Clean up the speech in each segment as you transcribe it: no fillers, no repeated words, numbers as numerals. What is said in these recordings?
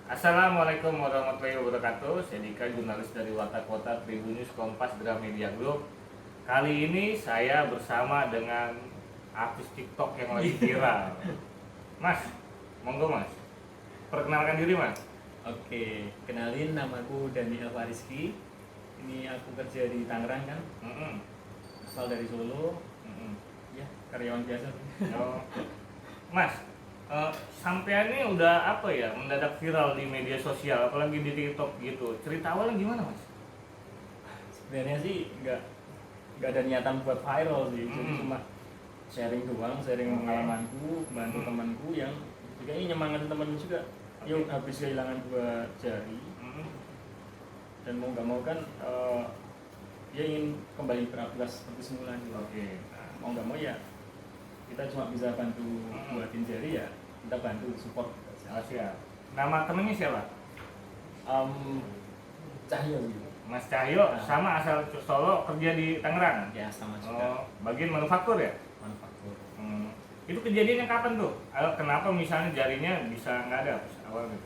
Assalamualaikum warahmatullahi wabarakatuh. Saya Dika, jurnalis dari Warta Kota Tribunnews Kompas Gramedia Group. Kali ini saya bersama dengan artis TikTok yang lagi viral. Mas, monggo Mas. Perkenalkan diri Mas. Oke, kenalin, namaku Daniel Fariski. Ini aku kerja di Tangerang kan, asal dari Solo. Ya, karyawan biasa. Oh. Mas, sampean ini udah apa ya, mendadak viral di media sosial, apalagi di TikTok gitu. Cerita awalnya gimana Mas? Sebenarnya sih nggak ada niatan buat viral sih, jadi cuma sharing doang, sharing pengalamanku, bantu temanku yang juga ini nyemangatin temen juga. Yuk, habis kehilangan 2 jari dan mau nggak mau kan dia ingin kembali beraktivitas seperti semula gitu. Mau nggak mau ya kita cuma bisa bantu buatin jari, ya kita bantu support Oh, siap. Nama temennya siapa? Cahyo gitu. Mas Cahyo, sama asal Solo, kerja di Tangerang. Ya sama juga. Oh, bagian manufaktur ya? Manufaktur. Itu kejadiannya kapan tuh? Kenapa misalnya jarinya bisa nggak ada awalnya?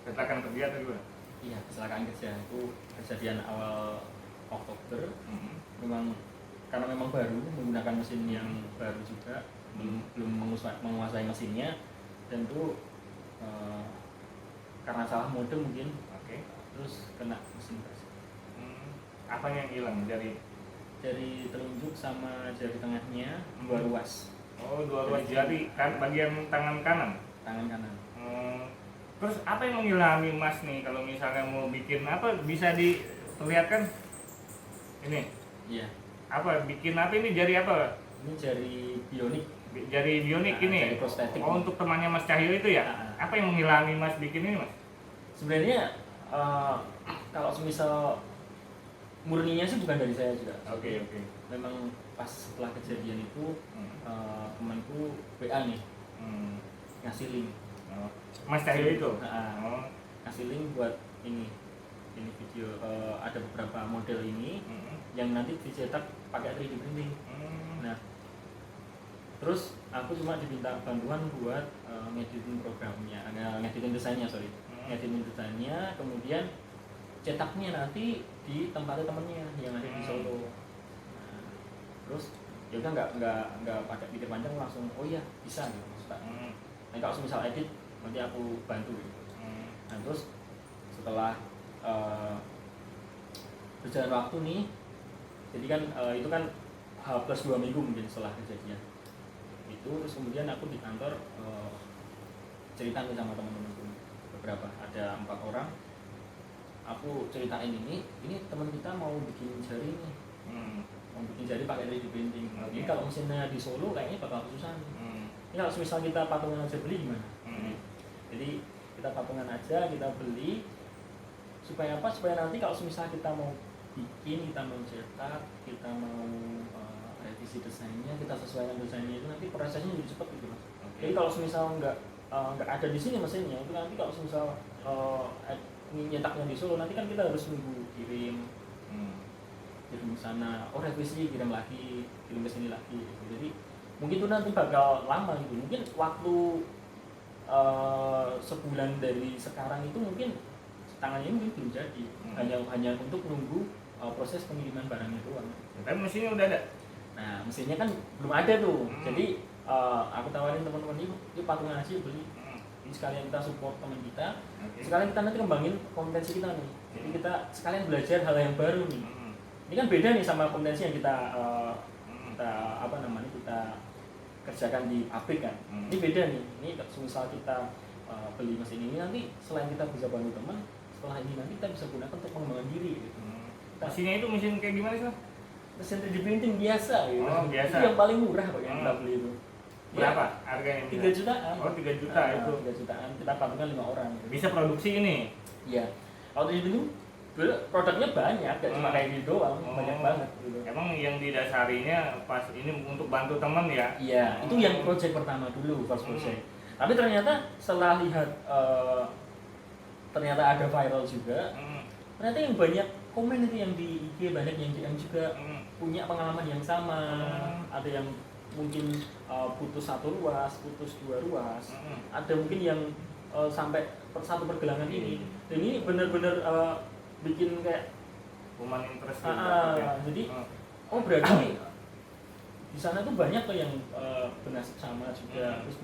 Kecelakaan kerja atau gimana? Iya, kecelakaan kerja itu kejadian awal Oktober. Karena memang baru, menggunakan mesin yang baru juga, belum menguasai mesinnya, dan itu karena salah mode mungkin. Terus kena mesin keras. Apa yang hilang? Jari Telunjuk sama jari tengahnya 2 ruas. Oh, 2 ruas jari kan, bagian tangan kanan. Tangan kanan. Terus apa yang mengilhami Mas nih kalau misalnya mau bikin apa, bisa diperlihatkan? Ini Iya. apa, bikin apa ini, jari apa? Ini jari bionik. Jari bionik ini. Jari prostetik. Oh, untuk temannya Mas Cahyo itu ya? Apa yang mengilhami Mas bikin ini Mas? Sebenarnya kalau semisal murninya sih bukan dari saya juga. Oke. Memang pas setelah kejadian itu temanku WA nih, ngasih link. Mas Cahyo itu? Ngasih link buat ini video, ada beberapa model ini yang nanti dicetak pakai 3D printing. Nah, terus aku cuma diminta bantuan buat ngeditin programnya, ngeditin desainnya, ngeditin desainnya, kemudian cetaknya nanti di tempatnya temennya yang ada di Solo. Nah, terus ya udah nggak pakai pikir panjang, langsung oh iya bisa gitu Pak. Nah, kalau misal edit nanti aku bantu gitu. Nah, terus setelah berjalan waktu nih, jadi kan itu kan plus 2 minggu mungkin setelah kejadian itu, terus kemudian aku di kantor cerita nih sama teman-temanku, beberapa, ada 4 orang. Aku ceritain ini teman kita mau bikin jari nih, mau bikin jari pakai 3D printing. Ini kalau mesinnya di Solo kayaknya bakal susah nih. Ini kalau misal kita patungan aja beli gimana? Jadi kita patungan aja, kita beli, supaya apa? Supaya nanti kalau misal kita mau bikin, kita mau cetak, kita mau revisi desainnya, kita sesuaikan desainnya, itu nanti prosesnya lebih cepat gitu Mas. Jadi kalau misal nggak ada di sini mesinnya, itu nanti kalau misal nyetaknya di Solo, nanti kan kita harus nunggu kirim ke sana, revisi, kirim lagi, kirim ke sini lagi gitu. Jadi mungkin itu nanti bakal lama gitu. Mungkin waktu sebulan dari sekarang itu mungkin tangannya mungkin belum jadi, hanya untuk nunggu proses pengiriman barangnya doang. Tapi mesinnya udah ada. Nah, mesinnya kan belum ada tuh. Jadi aku tawarin teman-teman, yuk patungan aja beli. Ini sekalian kita support teman kita, sekalian kita nanti kembangin kompetensi kita nih. Jadi kita sekalian belajar hal yang baru nih. Ini kan beda nih sama kompetensi yang kita kita kerjakan di pabrik kan. Ini beda nih. Ini misal kita beli mesin ini, nanti selain kita bisa bantu teman, setelah ini nanti kita bisa gunakan untuk pengembangan diri gitu. Mesinnya itu mesin kayak gimana sih? Mesin 3D printing biasa gitu. Oh, biasa. Itu yang paling murah kok yang kita beli itu. Berapa harganya? 3 jutaan. Oh, 3 juta itu. 3 jutaan. Kita patungan 5 orang. Gitu. Bisa produksi ini? Iya. Kalau 3D printing produknya banyak, gak cuma kayak gitu doang, banyak banget gitu. Emang yang didasarinya pas ini untuk bantu teman ya? Iya, itu yang project pertama dulu, first project. Tapi ternyata setelah lihat ternyata ada viral juga, ternyata yang banyak komen itu yang di IG, banyak yang DM juga punya pengalaman yang sama. Ada yang mungkin putus 1 ruas, putus 2 ruas, ada mungkin yang sampai satu pergelangan ini. Dan ini benar-benar bikin kayak human interest jadi oh berarti di sana tuh banyak tuh yang bernasib sama juga, terus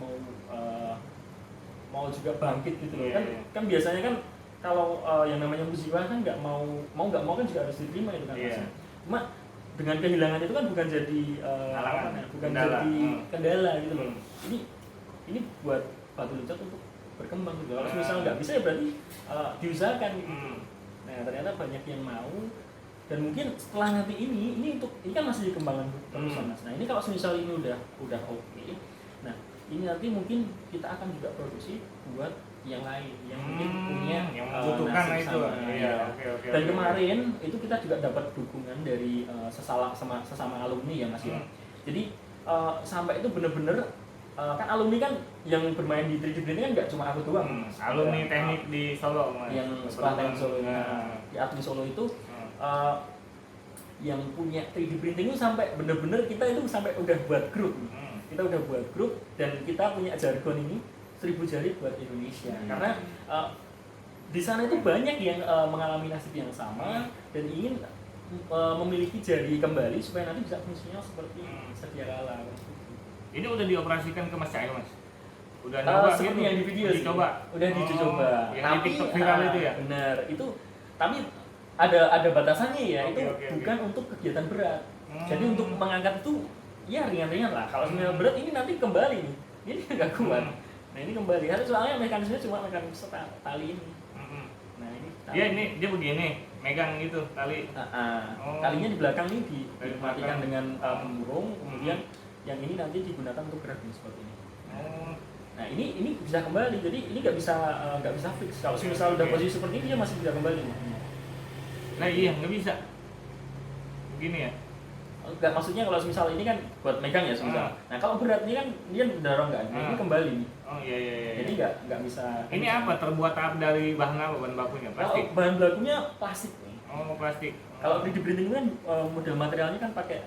mau juga bangkit gitu loh. Kan biasanya kan kalau yang namanya musibah kan nggak mau nggak mau kan juga harus diterima itu kan. Cuma dengan kehilangan itu kan bukan jadi jadi kendala gitu loh. Ini buat Batu Loncat untuk berkembang gitu. Kalau misalnya nggak bisa ya berarti diusahakan gitu. Nah ternyata banyak yang mau, dan mungkin setelah nanti ini kan masih dikembangkan terus Mas. Nah ini kalau misal ini udah oke, nah ini nanti mungkin kita akan juga produksi buat yang lain yang mungkin punya yang membutuhkan itu. Dan kemarin itu kita juga dapat dukungan dari sesama alumni ya Mas ya. Jadi sampai itu bener-bener kan alumni kan yang bermain di 3D printing kan nggak cuma aku doang. Alumni teknik di Solo Mas. Yang sekolah teknik Solo di Atli Solo itu yang punya 3D printing itu sampai bener-bener kita itu sampai udah buat grup. Kita udah buat grup dan kita punya jargon ini 1000 jari buat Indonesia. Karena di sana itu banyak yang mengalami nasib yang sama dan ingin memiliki jari kembali supaya nanti bisa fungsinya seperti sedia kala. Ini udah dioperasikan ke Mas Cahyo Mas? Udah nyoba seperti yang di video sih. Udah dicoba. Yang di TikTok viral itu ya? Benar, itu tapi ada batasannya ya. Itu bukan untuk kegiatan berat. Jadi untuk mengangkat itu ya ringan-ringan lah. Kalau sebenarnya berat ini nanti kembali nih. Ini nggak kuat. Nah ini kembali. Soalnya mekanismenya cuma mekanisme tali ini. Nah ini tali. Dia begini, megang gitu tali. Talinya di belakang ini dimatikan dengan pemurung, kemudian yang ini nanti digunakan untuk gerak seperti ini. Nah ini bisa kembali, jadi ini nggak bisa fix. Kalau misal udah posisi seperti ini dia masih bisa kembali. Nah iya nggak bisa. Begini ya? Enggak, maksudnya kalau misal ini kan buat megang ya misal. Nah kalau berat ini kan dia mendorong nggak? Ini kembali nih. Oh iya. Jadi nggak bisa. Ini apa? Terbuat dari bahan apa? Bahan bakunya? Plastik? Bahan bakunya plastik. Oh plastik. Kalau 3D printing kan model materialnya kan pakai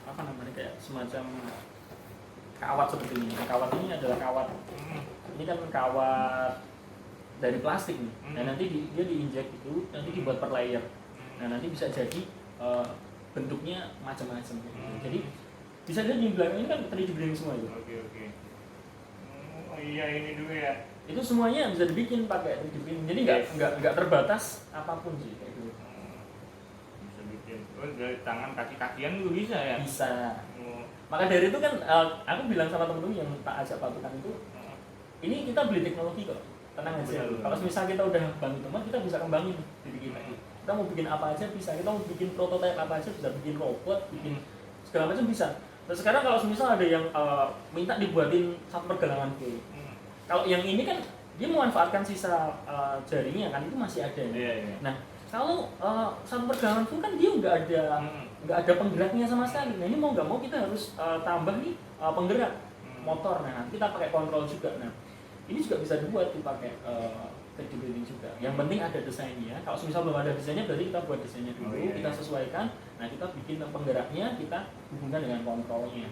apa namanya kayak semacam kawat seperti ini. Kawat ini adalah kawat. Ini kan kawat dari plastik nih. Nah nanti dia diinjek itu, nanti dibuat per layer. Nah nanti bisa jadi bentuknya macam-macam. Jadi bisa jadi di belakang ini kan 3D printing semua itu. Oke. Oh iya ini dulu ya. Itu semuanya bisa dibikin pakai 3D printing. Jadi nggak terbatas apapun sih kayak gitu. Bisa bikin. Oh dari tangan kaki-kakian juga bisa ya? Bisa. Maka dari itu kan aku bilang sama temen-temen yang tak ajak patukan itu, ini kita beli teknologi kok, tenang aja. Kalau misal kita udah bantu teman, kita bisa kembangin diri kita. Kita mau bikin apa aja bisa, kita mau bikin prototipe apa aja bisa, bikin robot, bikin segala macam bisa. Dan sekarang kalau misal ada yang minta dibuatin satu pergelangan full, kalau yang ini kan dia memanfaatkan sisa jarinya kan itu masih ada. Nah kalau satu pergelangan full kan dia nggak ada penggeraknya sama sekali. Nah ini mau nggak mau kita harus tambah nih penggerak motor. Nah kita pakai kontrol juga. Nah ini juga bisa dibuat dipakai 3D printing juga. Yang penting ada desainnya. Kalau misal belum ada desainnya berarti kita buat desainnya dulu, kita sesuaikan. Nah kita bikin penggeraknya, kita hubungkan dengan kontrolnya.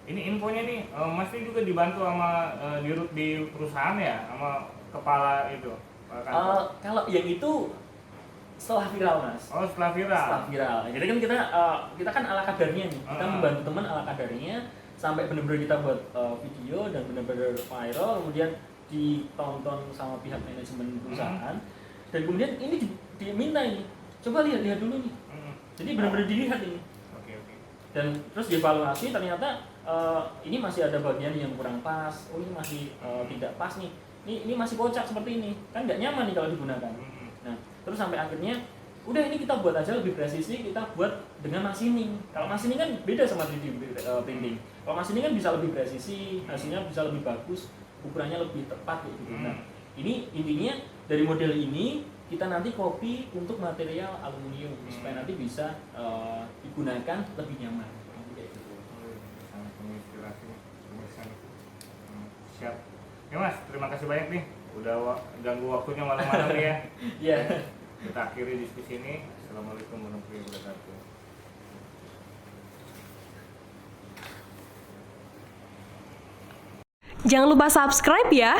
Ini infonya nih, Mas ini juga dibantu sama dirut di perusahaan ya, sama kepala itu. Kalau yang itu setelah viral Mas. Oh setelah viral. Jadi kan kita kan ala kadarnya nih. Kita membantu teman ala kadarnya sampai benar-benar kita buat video dan benar-benar viral, kemudian ditonton sama pihak manajemen perusahaan. Dan kemudian ini diminta ini, coba lihat dulu nih. Jadi benar-benar dilihat ini. Oke. Dan terus dievaluasi ternyata ini masih ada bagian yang kurang pas. Oh ini masih tidak pas nih. Ini masih kocak seperti ini. Kan nggak nyaman nih kalau digunakan. Nah, terus sampai akhirnya udah ini kita buat aja lebih presisi, kita buat dengan machining. Kalau machining kan beda sama 3D printing. Kalau machining kan bisa lebih presisi, hasilnya bisa lebih bagus, ukurannya lebih tepat gitu. Nah, ini intinya dari model ini kita nanti copy untuk material aluminium supaya nanti bisa digunakan lebih nyaman. Sangat menginspirasi. Siap. Ya Mas, terima kasih banyak nih. Udah ganggu waktunya malam-malam ya. Iya. Kita akhiri diskusi ini. Assalamualaikum warahmatullahi wabarakatuh. Jangan lupa subscribe ya.